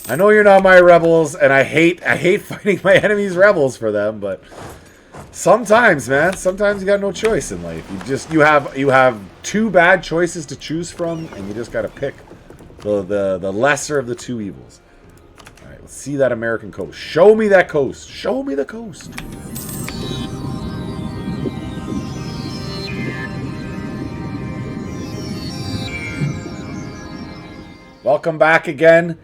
I know you're not my rebels, and I hate fighting my enemies' rebels for them, but sometimes, man, sometimes you got no choice in life. You have two bad choices to choose from, and you just got to pick the lesser of the two evils. All right, let's see that American coast. Show me that coast. Show me the coast. Welcome back again.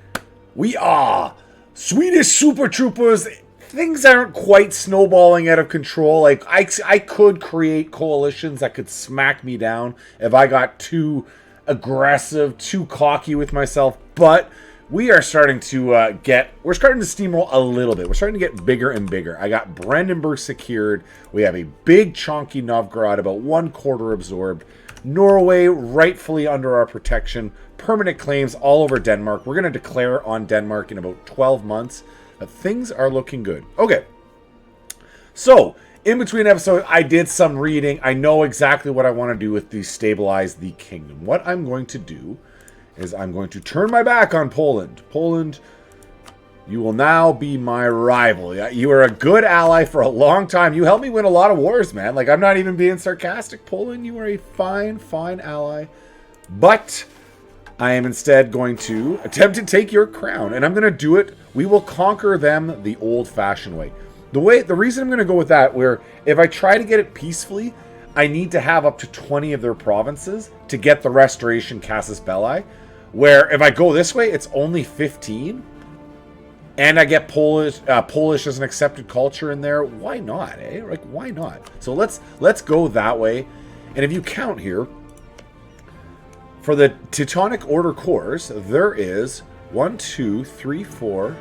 We are Swedish Super Troopers. Things aren't quite snowballing out of control. Like, I could create coalitions that could smack me down if I got too aggressive, too cocky with myself. But we are starting to we're starting to steamroll a little bit. We're starting to get bigger and bigger. I got Brandenburg secured. We have a big chunky Novgorod, about 1/4 absorbed. Norway rightfully under our protection. Permanent claims all over Denmark. We're going to declare on Denmark in about 12 months. But things are looking good. Okay. So, in between episodes, I did some reading. I know exactly what I want to do with destabilize the kingdom. What I'm going to do is I'm going to turn my back on Poland. Poland, you will now be my rival. You were a good ally for a long time. You helped me win a lot of wars, man. Like, I'm not even being sarcastic. Poland, you are a fine, fine ally. But I am instead going to attempt to take your crown. And I'm going to do it. We will conquer them the old-fashioned way. The reason I'm going to go with that, where if I try to get it peacefully, I need to have up to 20 of their provinces to get the restoration casus belli. Where if I go this way, it's only 15. And I get Polish as an accepted culture in there. Why not, eh? Like, why not? So let's go that way. And if you count here, for the Teutonic Order Corps, there is 1, 2, 3, 4.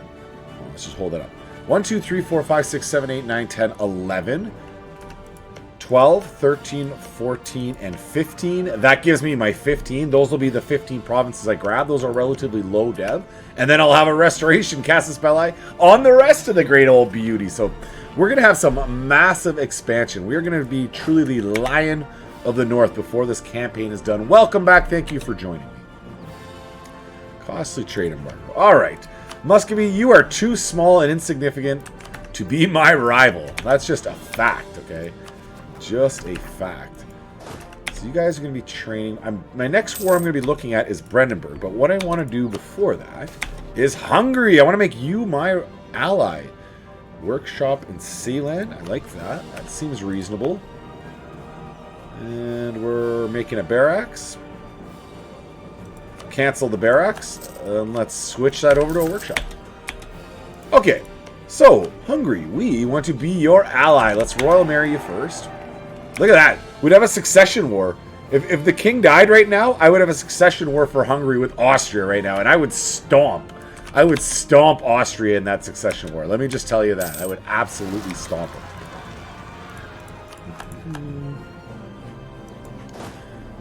Let's just hold it up. 1, 2, 3, 4, 5, 6, 7, 8, 9, 10, 11, 12, 13, 14, and 15. That gives me my 15. Those will be the 15 provinces I grab. Those are relatively low dev. And then I'll have a restoration casus belli on the rest of the great old beauty. So we're going to have some massive expansion. We're going to be truly the Lion of the North before this campaign is done. Welcome back. Thank you for joining me. Costly trade embargo. All right. Muscovy, you are too small and insignificant to be my rival. That's just a fact, okay? Just a fact. So you guys are going to be training. My next war I'm going to be looking at is Brandenburg. But what I want to do before that is Hungary. I want to make you my ally. Workshop in Sealand. I like that. That seems reasonable. And we're making a barracks. Cancel the barracks. And let's switch that over to a workshop. Okay. So, Hungary, we want to be your ally. Let's royal marry you first. Look at that. We'd have a succession war. If the king died right now, I would have a succession war for Hungary with Austria right now. And I would stomp. I would stomp Austria in that succession war. Let me just tell you that. I would absolutely stomp them.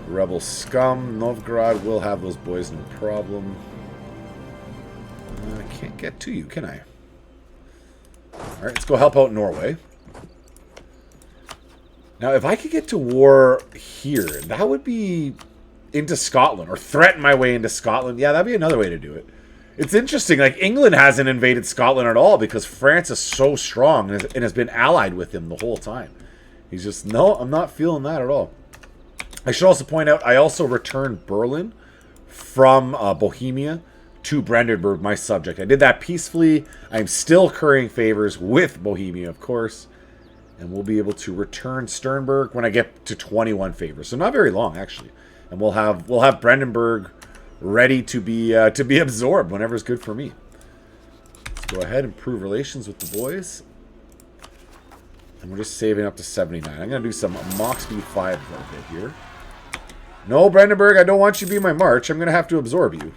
Rebel scum. Novgorod will have those boys, no problem. I can't get to you, can I? Alright, let's go help out Norway. Now, if I could get to war here, that would be into Scotland, or threaten my way into Scotland. Yeah, that'd be another way to do it. It's interesting, like, England hasn't invaded Scotland at all because France is so strong and has been allied with him the whole time. He's just, no, I'm not feeling that at all. I should also point out, I also returned Berlin from Bohemia to Brandenburg, my subject. I did that peacefully. I'm still currying favors with Bohemia, of course. And we'll be able to return Sternberg when I get to 21 favors. So not very long, actually. And we'll have Brandenburg ready to be absorbed whenever it's good for me. Let's go ahead and improve relations with the boys. And we're just saving up to 79. I'm going to do some Mach Speed 5 for a bit here. No, Brandenburg, I don't want you to be my march. I'm going to have to absorb you.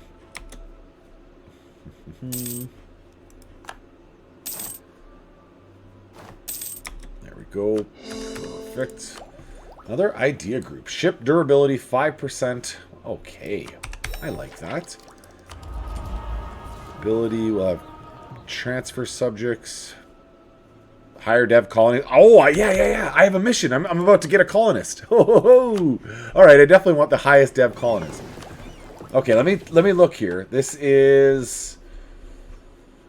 There we go. Perfect. Another idea group. Ship durability 5%. Okay. I like that. Ability. We'll have transfer subjects. Higher dev colony. Oh, yeah. I have a mission. I'm about to get a colonist. All right, I definitely want the highest dev colonist. Okay, let me look here. This is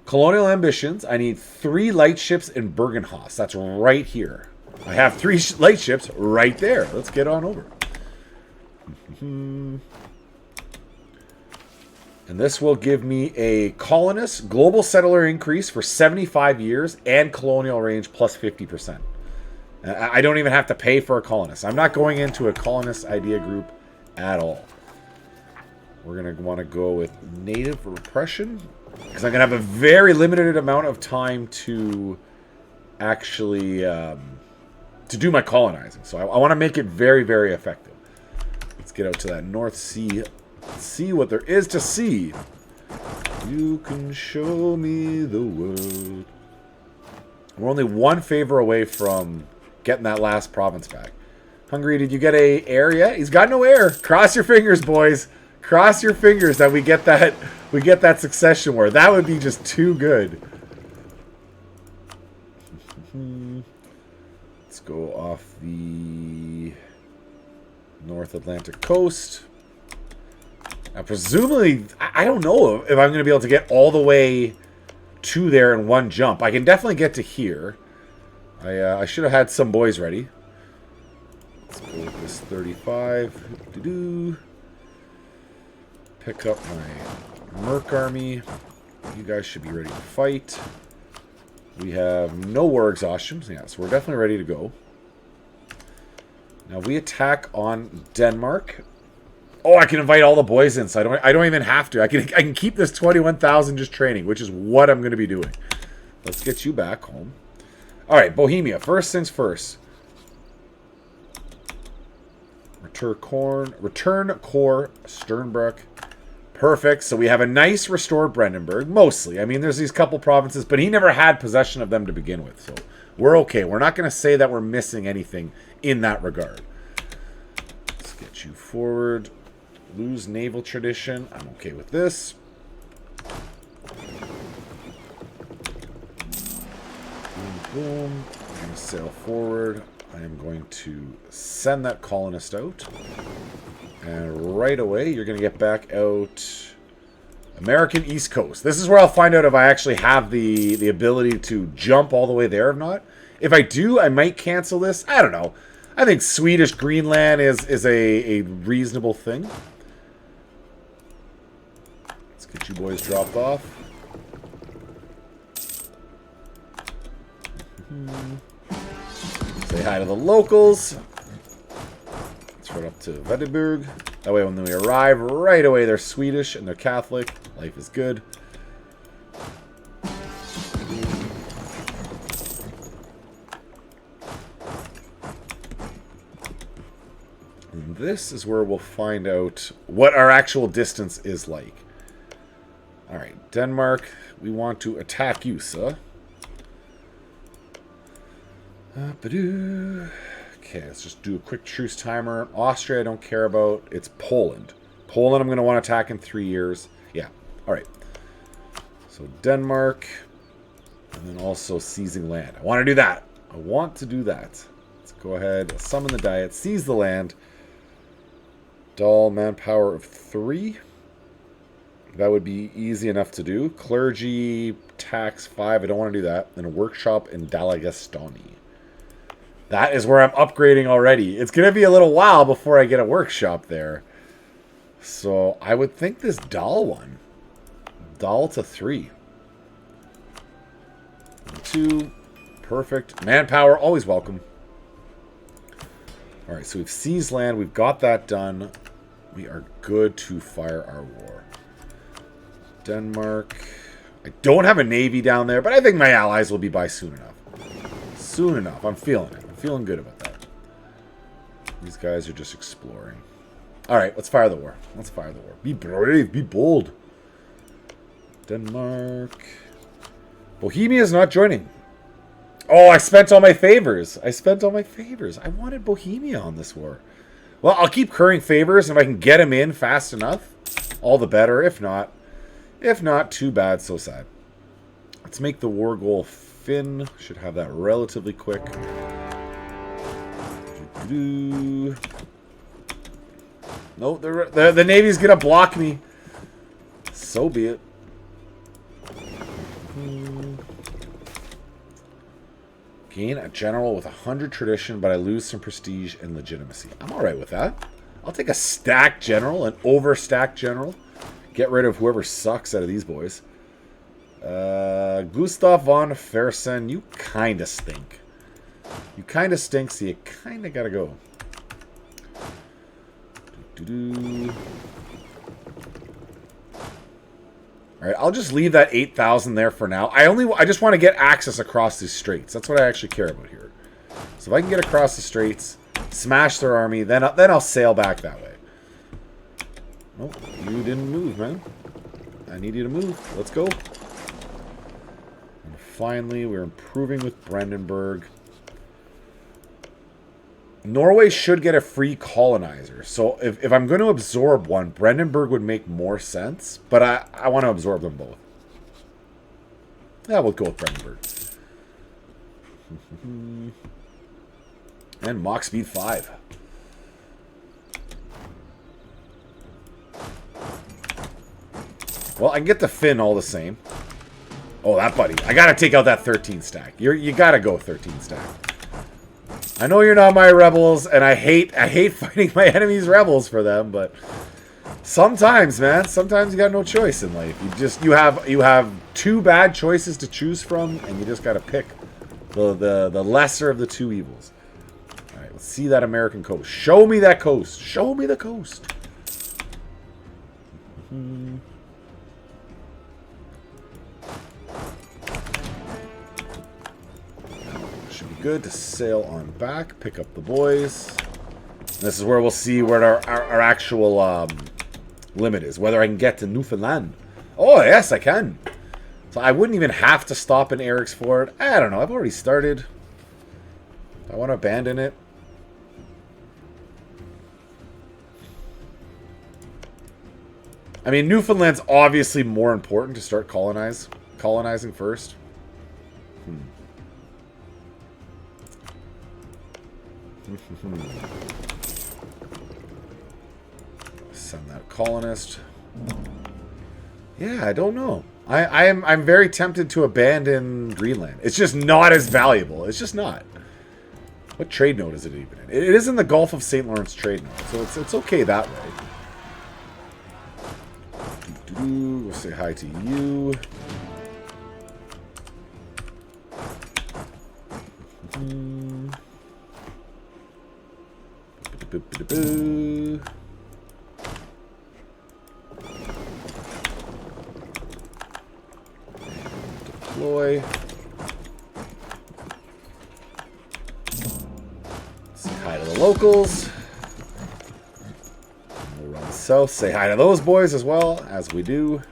Colonial ambitions. I need 3 light ships in Bergenhaus. That's right here. I have 3 light ships right there. Let's get on over. And this will give me a colonist global settler increase for 75 years and colonial range plus 50%. I don't even have to pay for a colonist. I'm not going into a colonist idea group at all. We're going to want to go with native repression because I'm going to have a very limited amount of time to actually to do my colonizing. So I want to make it very, very effective. Let's get out to that North Sea. See what there is to see. You can show me the world. We're only 1 favor away from getting that last province back. Hungary, did you get a air yet? He's got no air. Cross your fingers, boys. Cross your fingers that we get that succession war. That would be just too good. Let's go off the North Atlantic coast. Now, presumably, I don't know if I'm going to be able to get all the way to there in one jump. I can definitely get to here. I should have had some boys ready. Let's go with this 35. Pick up my Merc army. You guys should be ready to fight. We have no war exhaustions. Yeah, so we're definitely ready to go. Now we attack on Denmark. Oh, I can invite all the boys in, so I don't even have to. I can keep this 21,000 just training, which is what I'm going to be doing. Let's get you back home. All right, Bohemia. First things first. Return core Sternbruck. Perfect. So we have a nice restored Brandenburg, mostly. I mean, there's these couple provinces, but he never had possession of them to begin with, so we're okay. We're not going to say that we're missing anything in that regard. Let's get you forward. Lose naval tradition. I'm okay with this. Boom, boom. I'm going to sail forward. I am going to send that colonist out. And right away, you're going to get back out American East Coast. This is where I'll find out if I actually have the ability to jump all the way there or not. If I do, I might cancel this. I don't know. I think Swedish Greenland is a reasonable thing. Let's get you boys dropped off. Say hi to the locals. Let's run up to Veddeburg. That way when we arrive, right away they're Swedish and they're Catholic. Life is good. And this is where we'll find out what our actual distance is like. Alright, Denmark, we want to attack you, sir. Okay, let's just do a quick truce timer. Austria, I don't care about. It's Poland. Poland, I'm going to want to attack in 3 years. Yeah, alright. So Denmark, and then also seizing land. I want to do that. I want to do that. Let's go ahead, summon the Diet, seize the land. Dull manpower of 3. That would be easy enough to do. Clergy, tax 5. I don't want to do that. Then a workshop in Dalagastani. That is where I'm upgrading already. It's going to be a little while before I get a workshop there. So I would think this Dal one. Dal to 3. 2. Perfect. Manpower, always welcome. Alright, so we've seized land. We've got that done. We are good to fire our war. Denmark. I don't have a navy down there, but I think my allies will be by soon enough. Soon enough. I'm feeling it. I'm feeling good about that. These guys are just exploring. Alright, let's fire the war. Let's fire the war. Be brave. Be bold. Denmark. Bohemia is not joining. Oh, I spent all my favors. I spent all my favors. I wanted Bohemia on this war. Well, I'll keep currying favors. If I can get him in fast enough, all the better. If not, too bad, so sad. Let's make the war goal Finn. Should have that relatively quick. No, the Navy's going to block me. So be it. Gain a general with 100 tradition, but I lose some prestige and legitimacy. I'm alright with that. I'll take a stacked general, an overstacked general. Get rid of whoever sucks out of these boys. Gustav von Fersen, you kind of stink. You kind of stink, so you kind of got to go. Alright, I'll just leave that 8,000 there for now. I just want to get access across these straits. That's what I actually care about here. So if I can get across the straits, smash their army, then I'll sail back that way. Oh, you didn't move, man. I need you to move. Let's go. And finally, we're improving with Brandenburg. Norway should get a free colonizer. So if I'm going to absorb one, Brandenburg would make more sense. But I want to absorb them both. Yeah, we'll go with Brandenburg. And Mach speed 5. Well, I can get the Finn all the same. Oh, that buddy. I got to take out that 13 stack. You got to go 13 stack. I know you're not my rebels, and I hate fighting my enemies' rebels for them, but sometimes, man, sometimes you got no choice in life. You have two bad choices to choose from, and you just got to pick the lesser of the two evils. All right, let's see that American coast. Show me that coast. Show me the coast. Good to sail on back, pick up the boys. This is where we'll see where our actual limit is, whether I can get to Newfoundland. Oh, yes, I can. So I wouldn't even have to stop in Eriksford. I don't know, I've already started. I want to abandon it. I mean, Newfoundland's obviously more important to start colonizing first. Send that colonist. Yeah, I don't know. I'm very tempted to abandon Greenland. It's just not as valuable. It's just not. What trade node is it even in? It is in the Gulf of St. Lawrence trade node, so it's okay that way. We'll say hi to you. Deploy. Say hi to the locals. We'll run south. Say hi to those boys as well, as we do.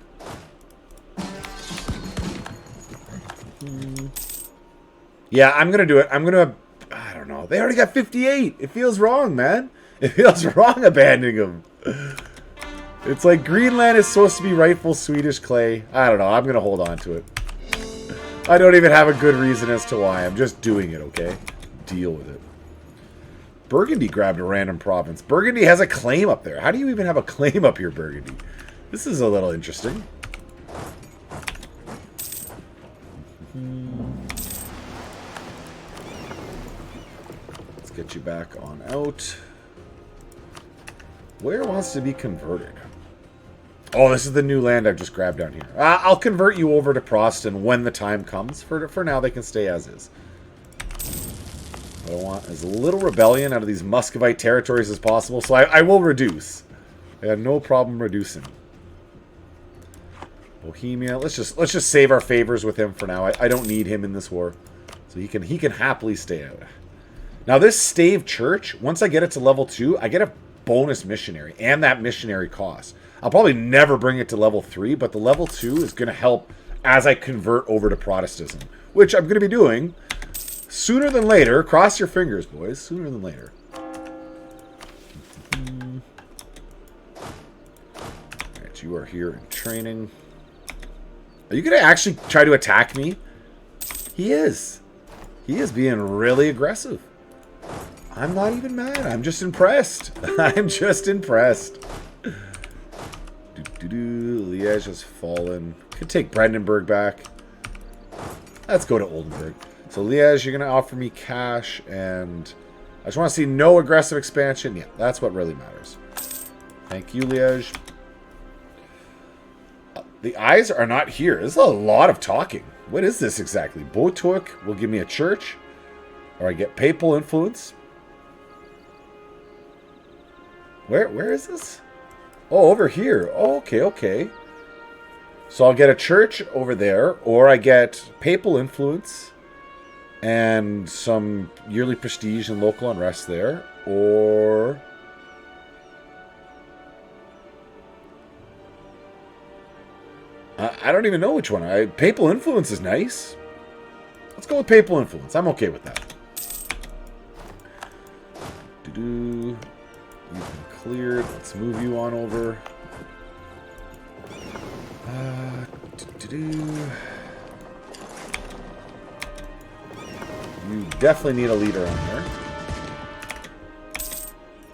Yeah, I'm gonna do it. I'm gonna. I don't know. They already got 58. It feels wrong, man. It feels wrong abandoning them. It's like Greenland is supposed to be rightful Swedish clay. I don't know. I'm going to hold on to it. I don't even have a good reason as to why. I'm just doing it, okay? Deal with it. Burgundy grabbed a random province. Burgundy has a claim up there. How do you even have a claim up here, Burgundy? This is a little interesting. Let's get you back on out. Where wants to be converted? Oh, this is the new land I've just grabbed down here. I'll convert you over to Protestant when the time comes. For now, they can stay as is. What I want is a little rebellion out of these Muscovite territories as possible, so I will reduce. I have no problem reducing. Bohemia. Let's just save our favors with him for now. I don't need him in this war, so he can happily stay out. Now this stave church, once I get it to level 2, I get a bonus missionary and that missionary cost. I'll probably never bring it to level 3, but the level 2 is going to help as I convert over to Protestantism, which I'm going to be doing sooner than later. Cross your fingers, boys. Sooner than later. Alright, you are here in training. Are you going to actually try to attack me? He is. He is being really aggressive. I'm not even mad. I'm just impressed. I'm just impressed. Liège has fallen. Could take Brandenburg back. Let's go to Oldenburg. So Liège, you're going to offer me cash, and I just want to see no aggressive expansion. Yeah, that's what really matters. Thank you, Liège. The eyes are not here. This is a lot of talking. What is this exactly? Boturk will give me a church, or I get papal influence. Where is this? Oh, over here. Oh, okay. So I'll get a church over there, or I get papal influence and some yearly prestige and local unrest there, or I don't even know which one. Papal influence is nice. Let's go with papal influence. I'm okay with that. You've been cleared. Let's move you on over. You definitely need a leader on there.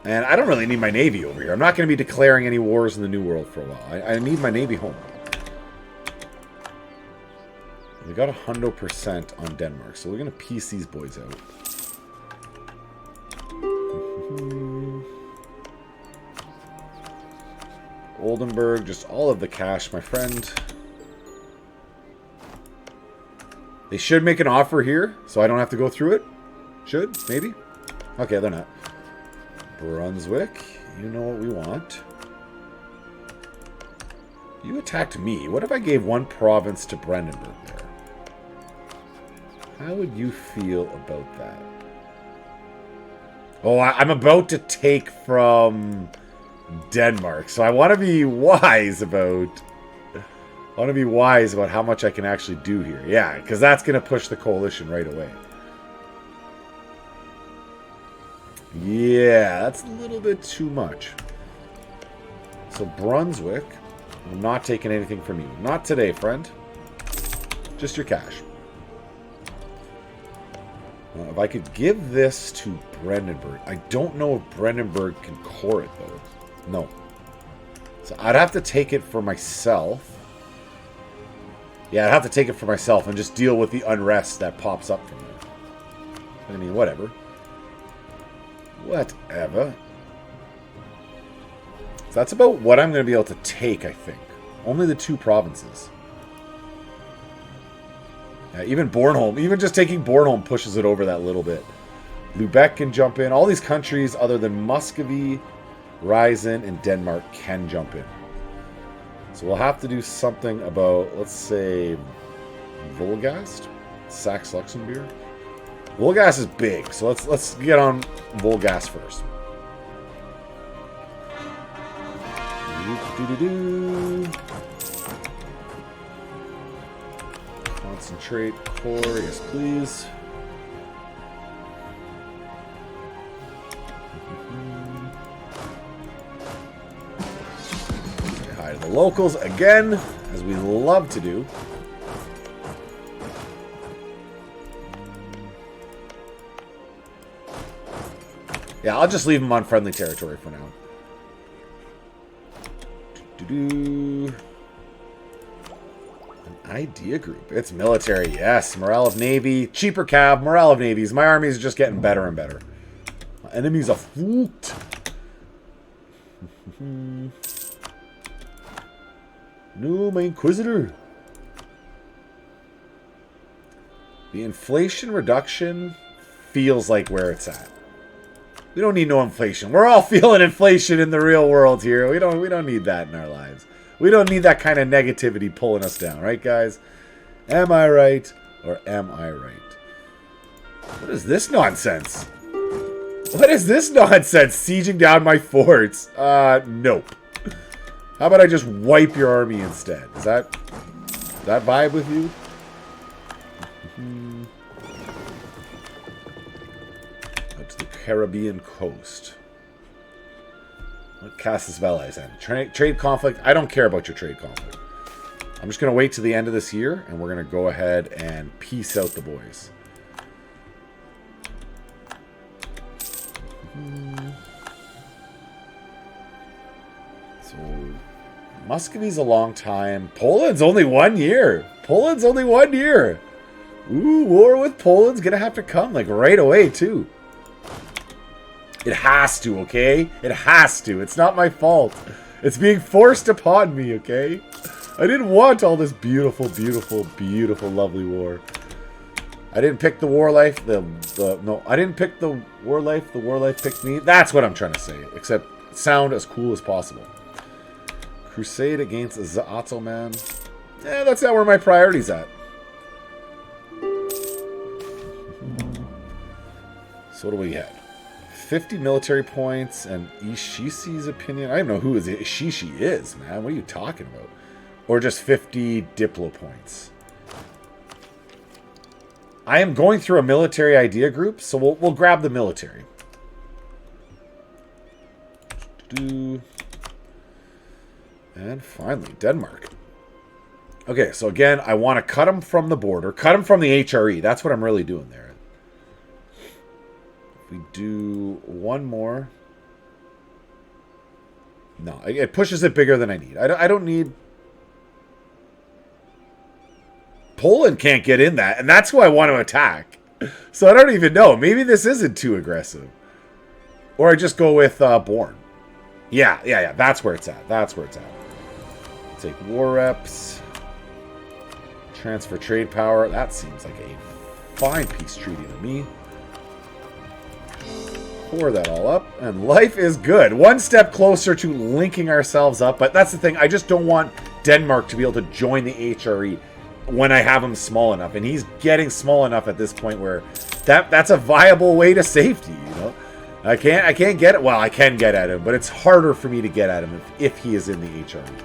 And I don't really need my navy over here. I'm not going to be declaring any wars in the New World for a while. I need my navy home. We got 100% on Denmark, so we're going to piece these boys out. Oldenburg, just all of the cash, my friend. They should make an offer here, so I don't have to go through it. Should, maybe. Okay, they're not. Brunswick, you know what we want. You attacked me. What if I gave one province to Brandenburg there? How would you feel about that? Oh, I'm about to take from Denmark, so I want to be wise about... how much I can actually do here. Yeah, because that's going to push the coalition right away. Yeah, that's a little bit too much. So Brunswick, I'm not taking anything from you. Not today, friend. Just your cash. If I could give this to Brandenburg. I don't know if Brandenburg can core it, though. No. So I'd have to take it for myself. Yeah, I'd have to take it for myself and just deal with the unrest that pops up from there. I mean, whatever. Whatever. So that's about what I'm going to be able to take, I think. Only the 2 provinces. Yeah, even Bornholm, even just taking Bornholm pushes it over that little bit. Lubeck can jump in. All these countries other than Muscovy, Ryzen, and Denmark can jump in. So we'll have to do something about, let's say, Volgast? Saxe-Luxembourg? Volgast is big, so let's get on Volgast first. Concentrate core, yes please. Say hi to the locals again, as we love to do. Yeah, I'll just leave them on friendly territory for now. An idea group. It's military, yes. Morale of Navy. Cheaper cav. Morale of navies. My armies are just getting better and better. My enemies are foot. No, my Inquisitor. The inflation reduction feels like where it's at. We don't need no inflation. We're all feeling inflation in the real world here. We don't need that in our lives. We don't need that kind of negativity pulling us down, right, guys? Am I right or am I right? What is this nonsense? What is this nonsense? Sieging down my forts. Nope. How about I just wipe your army instead? Is that vibe with you? Caribbean coast. What Cassis Valais and trade conflict. I don't care about your trade conflict. I'm just going to wait to the end of this year, and we're going to go ahead and peace out the boys. So, Muscovy's a long time. Poland's only 1 year. Poland's only 1 year. Ooh, war with Poland's gonna have to come, like, right away, too. It has to, okay? It has to. It's not my fault. It's being forced upon me, okay? I didn't want all this beautiful, beautiful, beautiful, lovely war. I didn't pick the war life. No, I didn't pick the war life. The war life picked me. That's what I'm trying to say. Except sound as cool as possible. Crusade against the Ottoman. Yeah, that's not where my priority's at. So what do we have? 50 military points and Ishishi's opinion. I don't know who Ishishi is, man. What are you talking about? Or just 50 Diplo points. I am going through a military idea group, so we'll grab the military. And finally, Denmark. Okay, so again, I want to cut them from the border. Cut them from the HRE. That's what I'm really doing there. If we do one more. No, it pushes it bigger than I need. I don't need... Poland can't get in that, and that's who I want to attack. So I don't even know. Maybe this isn't too aggressive. Or I just go with Born. Yeah. That's where it's at. That's where it's at. Take war reps. Transfer trade power. That seems like a fine peace treaty to me. Pour that all up. And life is good. One step closer to linking ourselves up. But that's the thing. I just don't want Denmark to be able to join the HRE when I have him small enough. And he's getting small enough at this point where that's a viable way to safety, you know? I can't get it. Well, I can get at him, but it's harder for me to get at him if he is in the HRE.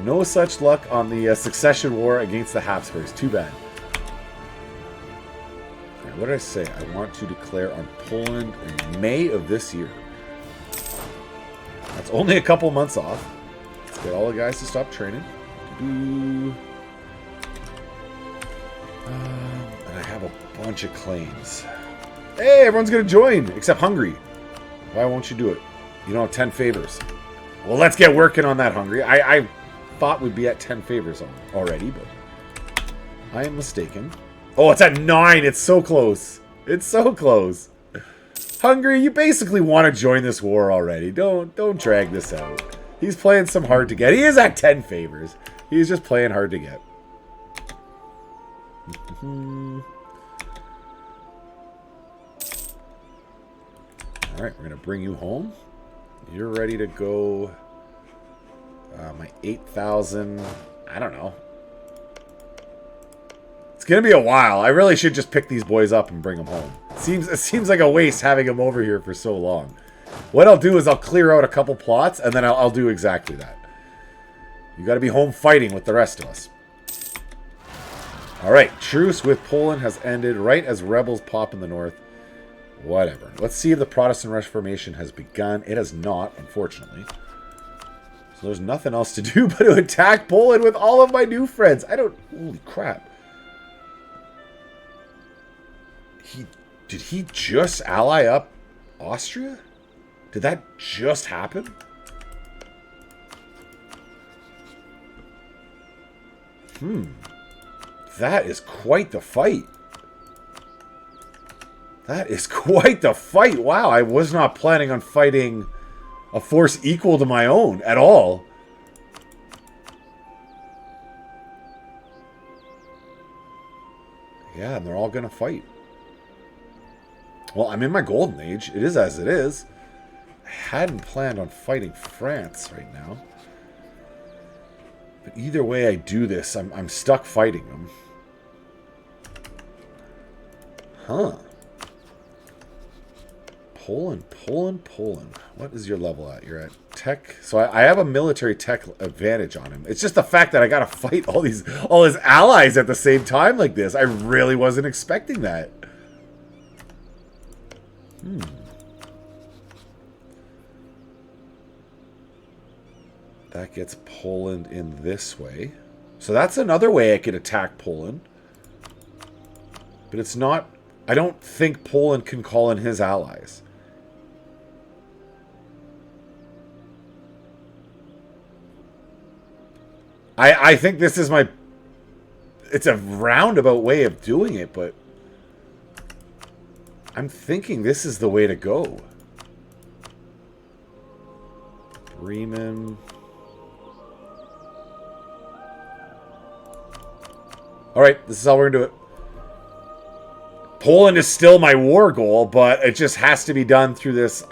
No such luck on the succession war against the Habsburgs. Too bad. Right, what did I say? I want to declare on Poland in May of this year. That's only a couple months off. Let's get all the guys to stop training. And I have a bunch of claims. Hey, everyone's going to join, except Hungary. Why won't you do it? You don't have 10 favors. Well, let's get working on that, Hungary. I thought we'd be at 10 favors already, but I am mistaken. Oh, it's at 9. It's so close. It's so close. Hungary, you basically want to join this war already. Don't drag this out. He's playing some hard to get. He is at 10 favors. He's just playing hard to get. Alright, we're going to bring you home. You're ready to go. My 8,000. I don't know. It's going to be a while. I really should just pick these boys up and bring them home. It seems like a waste having them over here for so long. What I'll do is I'll clear out a couple plots, and then I'll do exactly that. You got to be home fighting with the rest of us. Alright, truce with Poland has ended right as rebels pop in the north. Whatever. Let's see if the Protestant Reformation has begun. It has not, unfortunately. So there's nothing else to do but to attack Poland with all of my new friends. Holy crap. Did he just ally up Austria? Did that just happen? That is quite the fight. That is quite the fight. Wow, I was not planning on fighting a force equal to my own at all. Yeah, and they're all going to fight. Well, I'm in my golden age. It is as it is. I hadn't planned on fighting France right now. But either way I do this, I'm stuck fighting them. Huh. Poland. What is your level at? You're at tech. So I have a military tech advantage on him. It's just the fact that I gotta fight all his allies at the same time like this. I really wasn't expecting that. That gets Poland in this way. So that's another way I could attack Poland. But it's not... I don't think Poland can call in his allies. I think this is my... it's a roundabout way of doing it, but I'm thinking this is the way to go. Bremen. Alright, this is how we're going to do it. Poland is still my war goal, but it just has to be done through this.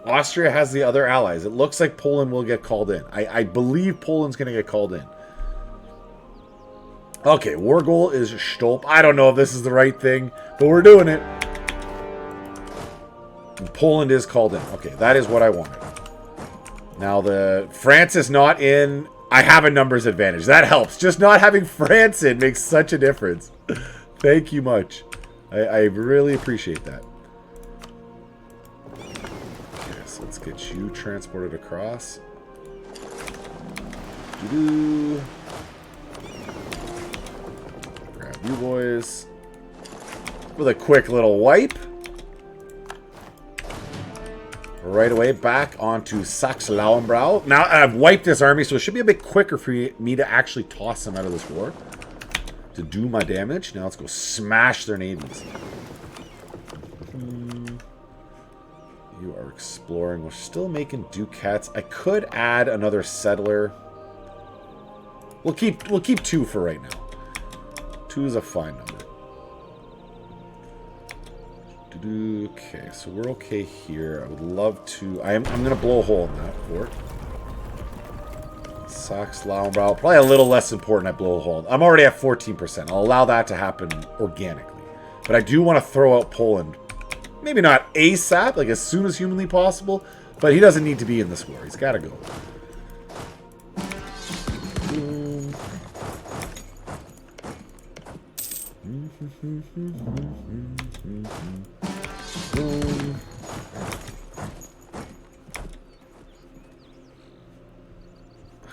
Austria has the other allies. It looks like Poland will get called in. I believe Poland's going to get called in. Okay, war goal is Stolp. I don't know if this is the right thing, but we're doing it. And Poland is called in. Okay, that is what I wanted. Now, France is not in. I have a numbers advantage. That helps. Just not having France in makes such a difference. Thank you much. I really appreciate that. Okay, so let's get you transported across. Doo-doo. Grab you boys. With a quick little wipe. Right away, back onto Saxe-Lauenbrau. Now, I've wiped this army, so it should be a bit quicker for me to actually toss them out of this war. To do my damage. Now let's go smash their navies. You are exploring. We're still making ducats. I could add another settler. We'll keep 2 for right now. 2 is a fine number. Okay, so we're okay here. I would love to. I'm gonna blow a hole in that fort. Saxe-Lauenbrau. Probably a little less important I blow a hole. I'm already at 14%. I'll allow that to happen organically. But I do want to throw out Poland. Maybe not ASAP, like as soon as humanly possible. But he doesn't need to be in this war. He's got to go.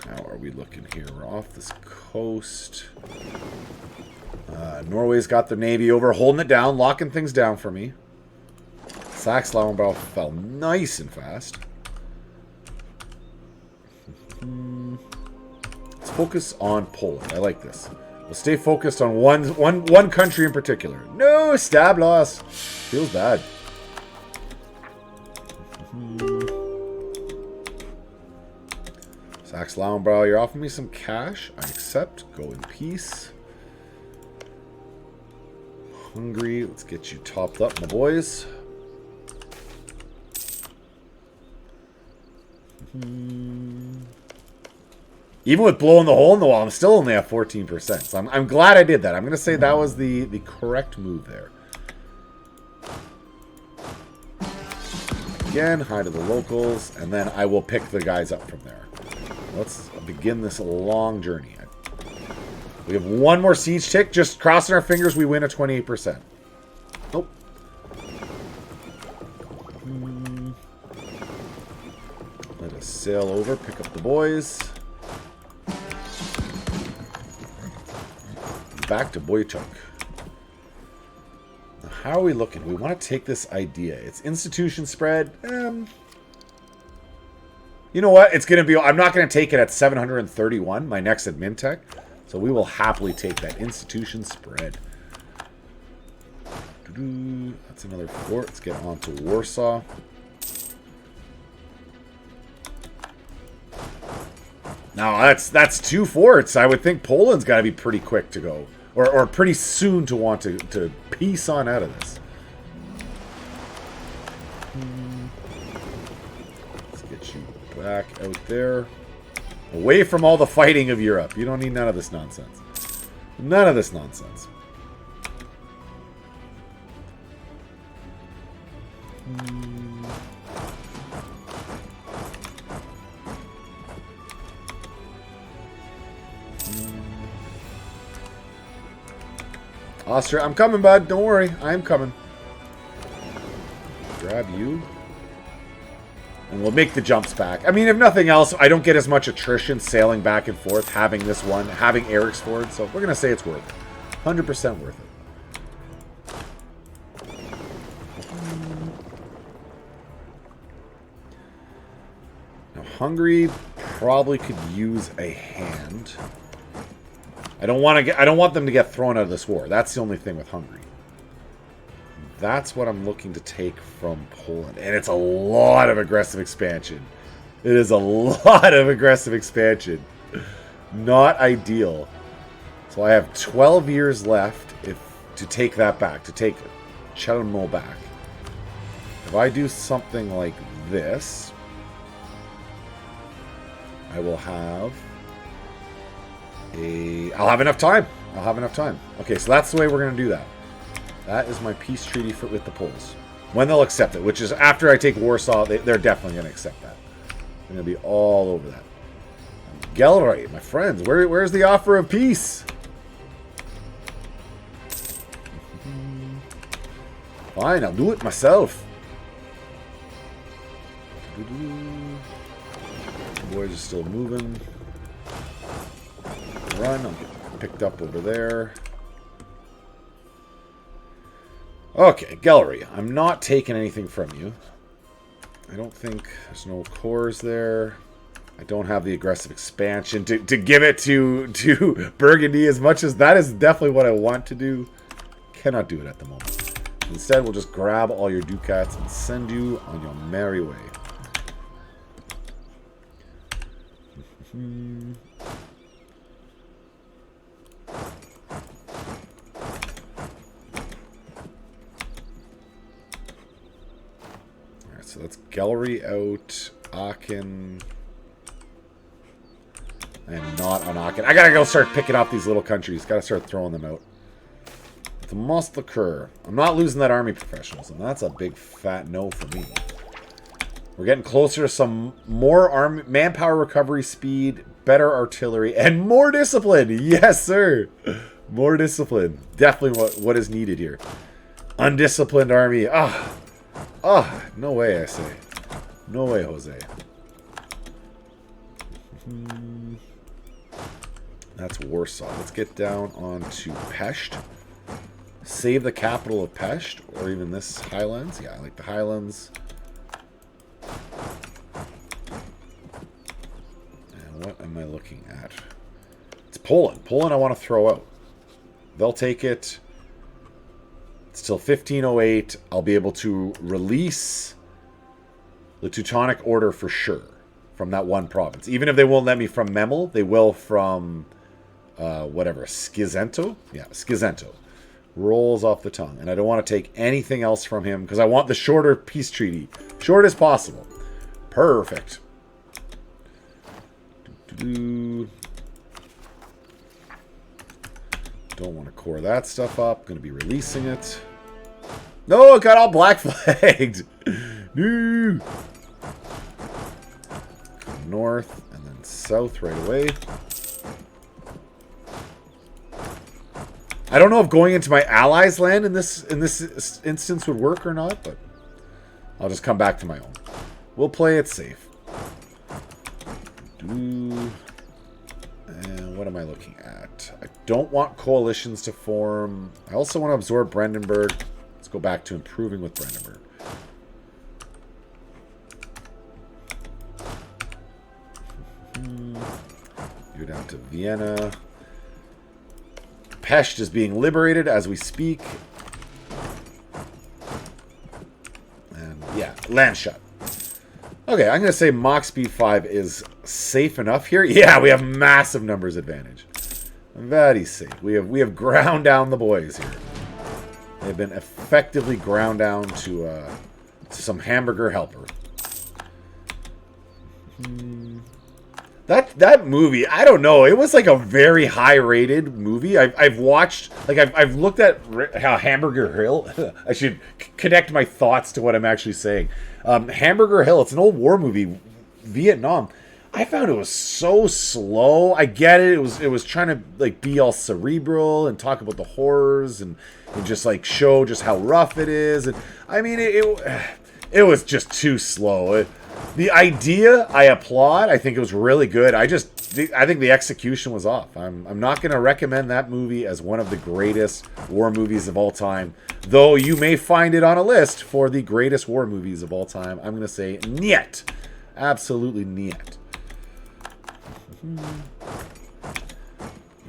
How are we looking here? We're off this coast. Norway's got their navy over, holding it down, locking things down for me. Saxe-Lauenbrau fell nice and fast. Let's focus on Poland. I like this. We'll stay focused on one country in particular. No, stab loss. Feels bad. Saxe-Lauenbrau, you're offering me some cash. I accept. Go in peace. Hungary, let's get you topped up, my boys. Even with blowing the hole in the wall, I'm still only at 14%. So I'm glad I did that. I'm going to say that was the correct move there. Again, hi to the locals, and then I will pick the guys up from there. Let's begin this long journey. We have one more siege tick. Just crossing our fingers, we win at 28%. Nope. Let us sail over, pick up the boys. Back to Boychuk. Now, how are we looking? We want to take this idea. It's institution spread. You know what? It's going to be... I'm not going to take it at 731, my next admin tech. So we will happily take that institution spread. That's another fort. Let's get on to Warsaw. Now, that's 2 forts. I would think Poland's got to be pretty quick to go. Or pretty soon to want to piece on out of this. Let's get you back out there. Away from all the fighting of Europe. You don't need none of this nonsense. None of this nonsense. Austria, I'm coming, bud. Don't worry. I'm coming. Grab you. And we'll make the jumps back. I mean, if nothing else, I don't get as much attrition sailing back and forth, having this one, having Eric's Ford. So we're going to say it's worth it. 100% worth it. Now, Hungary probably could use a hand. I don't want them to get thrown out of this war. That's the only thing with Hungary. That's what I'm looking to take from Poland. And it's a lot of aggressive expansion. It is a lot of aggressive expansion. Not ideal. So I have 12 years left to take that back, to take Chimo back. If I do something like this, I will have I'll have enough time. I'll have enough time. Okay, so that's the way we're going to do that. That is my peace treaty with the Poles. When they'll accept it, which is after I take Warsaw, they're definitely going to accept that. They're going to be all over that. Gallery, my friends, where's the offer of peace? Fine, I'll do it myself. Boys are still moving. Run, I'll get picked up over there. Okay, Gallery, I'm not taking anything from you. I don't think there's no cores there. I don't have the aggressive expansion to give it to Burgundy as much as that is definitely what I want to do. Cannot do it at the moment. Instead, we'll just grab all your ducats and send you on your merry way. Alright, so let's Gallery out Aachen. And not on Aachen. I gotta go start picking up these little countries. Gotta start throwing them out. It must occur. I'm not losing that army professionals, and that's a big fat no for me. We're getting closer to some more army manpower recovery speed, better artillery, and more discipline. Yes, sir. More discipline. Definitely what is needed here. Undisciplined army. No way, I say. No way, Jose. That's Warsaw. Let's get down onto Pest. Save the capital of Pest, or even this Highlands. Yeah, I like the Highlands. And what am I looking at? It's Poland. Poland I want to throw out. They'll take it. It's till 1508. I'll be able to release the Teutonic Order for sure from that one province. Even if they won't let me from Memel, they will from whatever, Scizento? Yeah, Scizento. Rolls off the tongue. And I don't want to take anything else from him because I want the shorter peace treaty. Short as possible. Perfect. Don't want to core that stuff up. Going to be releasing it. No, it got all black flagged. No. Come north and then south right away. I don't know if going into my allies' land in this instance would work or not, but I'll just come back to my own. We'll play it safe. And what am I looking at? I don't want coalitions to form. I also want to absorb Brandenburg. Let's go back to improving with Brandenburg. Go down to Vienna. Pest is being liberated as we speak. And yeah, land shut. Okay, I'm going to say Mach Speed 5 is safe enough here. Yeah, we have massive numbers advantage. Very safe. We have ground down the boys here. They've been effectively ground down to some hamburger helper. That movie, I don't know. It was like a very high-rated movie. I've watched, like I've looked at how Hamburger Hill. I should connect my thoughts to what I'm actually saying. Hamburger Hill. It's an old war movie, Vietnam. I found it was so slow. I get it. It was trying to like be all cerebral and talk about the horrors and just like show just how rough it is. And I mean, it was just too slow. The idea, I applaud. I think it was really good. I think the execution was off. I'm not going to recommend that movie as one of the greatest war movies of all time. Though you may find it on a list for the greatest war movies of all time. I'm going to say niet. Absolutely niet.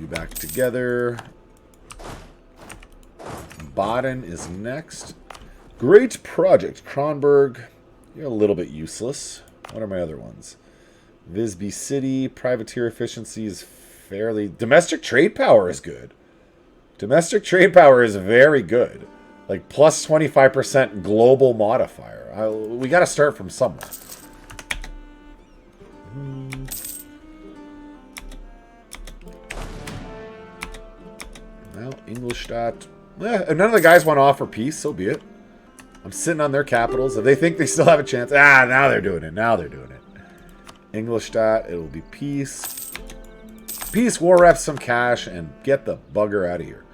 You back together. Baden is next. Great project. Kronberg. You're a little bit useless. What are my other ones? Visby City. Privateer efficiency is fairly... Domestic trade power is good. Domestic trade power is very good. Like plus 25% global modifier. We got to start from somewhere. Well, Ingolstadt. None of the guys want to offer peace, so be it. I'm sitting on their capitals. If they think they still have a chance... now they're doing it. Now they're doing it. Ingolstadt, it will be peace. Peace, war rep, some cash, and get the bugger out of here.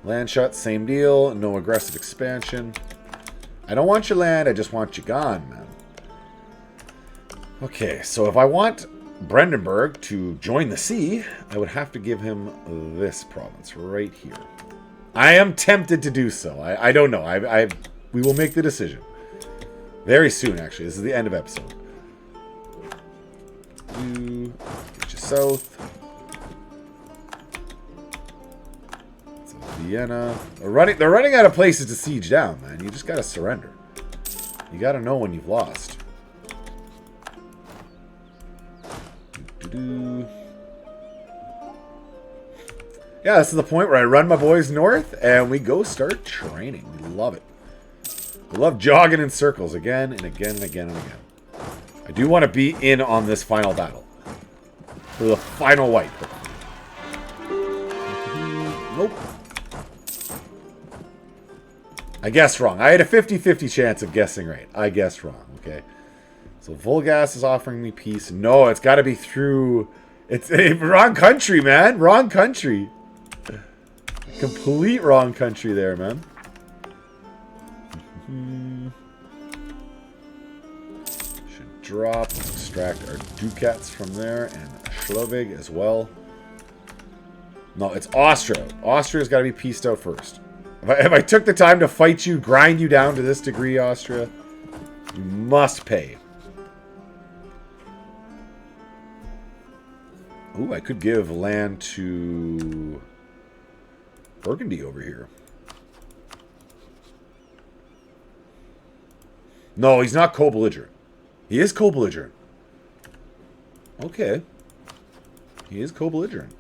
Land shut, same deal. No aggressive expansion. I don't want your land, I just want you gone, man. Okay, so if I want Brandenburg to join the sea, I would have to give him this province right here. I am tempted to do so. I don't know. We will make the decision. Very soon, actually. This is the end of episode. Get you south. So Vienna. They're running out of places to siege down, man. You just gotta surrender. You gotta know when you've lost. Yeah, this is the point where I run my boys north and we go start training. We love it. We love jogging in circles again and again and again and again. I do want to be in on this final battle. For the final wipe. Nope. I guessed wrong. I had a 50-50 chance of guessing right. I guessed wrong, okay? So Volgas is offering me peace. No, it's got to be through... It's wrong country, man. Wrong country. Complete wrong country there, man. Should drop, extract our ducats from there, and Schleswig as well. No, it's Austria. Austria's got to be pieced out first. If I took the time to fight you, grind you down to this degree, Austria, you must pay. Ooh, I could give land to Burgundy over here. No, he's not co-belligerent. He is co-belligerent. Okay. He is co-belligerent.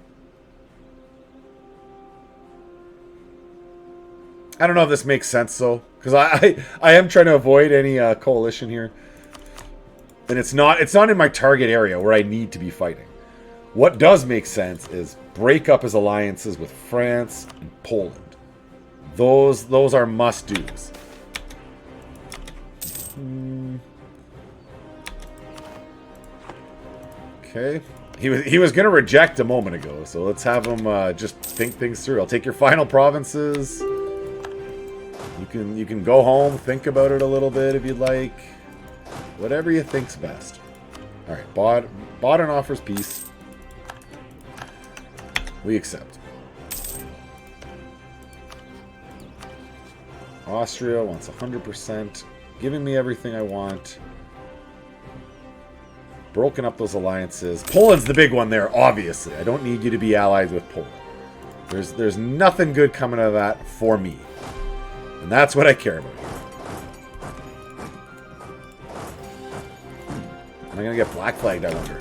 I don't know if this makes sense, though. Because I am trying to avoid any coalition here. And it's not in my target area where I need to be fighting. What does make sense is break up his alliances with France and Poland. Those are must-dos. Okay. He was going to reject a moment ago, so let's have him just think things through. I'll take your final provinces. You can go home, think about it a little bit if you'd like. Whatever you think's best. All right, Baden offers peace. We accept. Austria wants 100%. Giving me everything I want. Broken up those alliances. Poland's the big one there, obviously. I don't need you to be allied with Poland. There's nothing good coming out of that for me. And that's what I care about. Am I going to get black flagged, I wonder?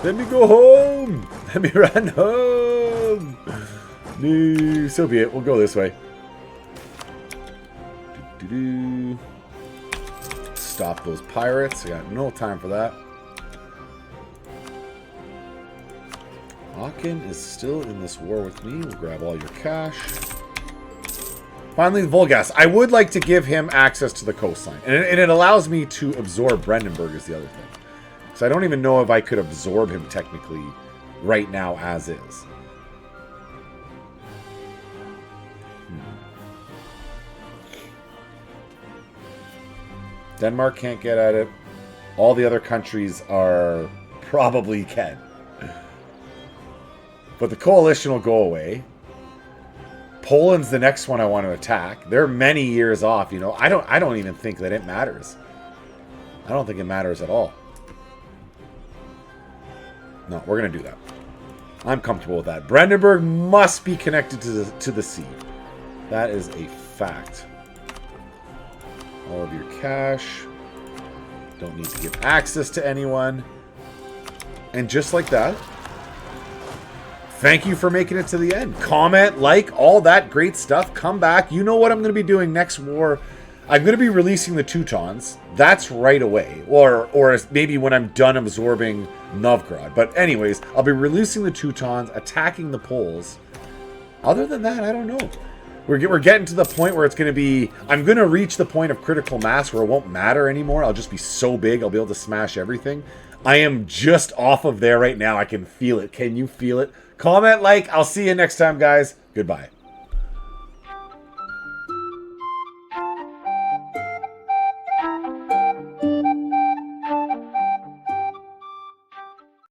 Let me go home! Let me run home! No, so be it. We'll go this way. Stop those pirates. I got no time for that. Aachen is still in this war with me. We'll grab all your cash. Finally, Volgas. I would like to give him access to the coastline. And it allows me to absorb Brandenburg is the other thing. So I don't even know if I could absorb him technically right now as is. Denmark can't get at it. All the other countries are probably can. But the coalition will go away. Poland's the next one I want to attack. They're many years off, you know. I don't even think that it matters. I don't think it matters at all. No, we're going to do that. I'm comfortable with that. Brandenburg must be connected to the sea. That is a fact. All of your cash. Don't need to give access to anyone. And just like that, thank you for making it to the end. Comment, like, all that great stuff. Come back. You know what I'm going to be doing next war. I'm going to be releasing the Teutons. That's right away. Or maybe when I'm done absorbing Novgorod. But anyways, I'll be releasing the Teutons, attacking the Poles. Other than that, I don't know. We're getting to the point where it's going to be... I'm going to reach the point of critical mass where it won't matter anymore. I'll just be so big, I'll be able to smash everything. I am just off of there right now. I can feel it. Can you feel it? Comment, like. I'll see you next time, guys. Goodbye.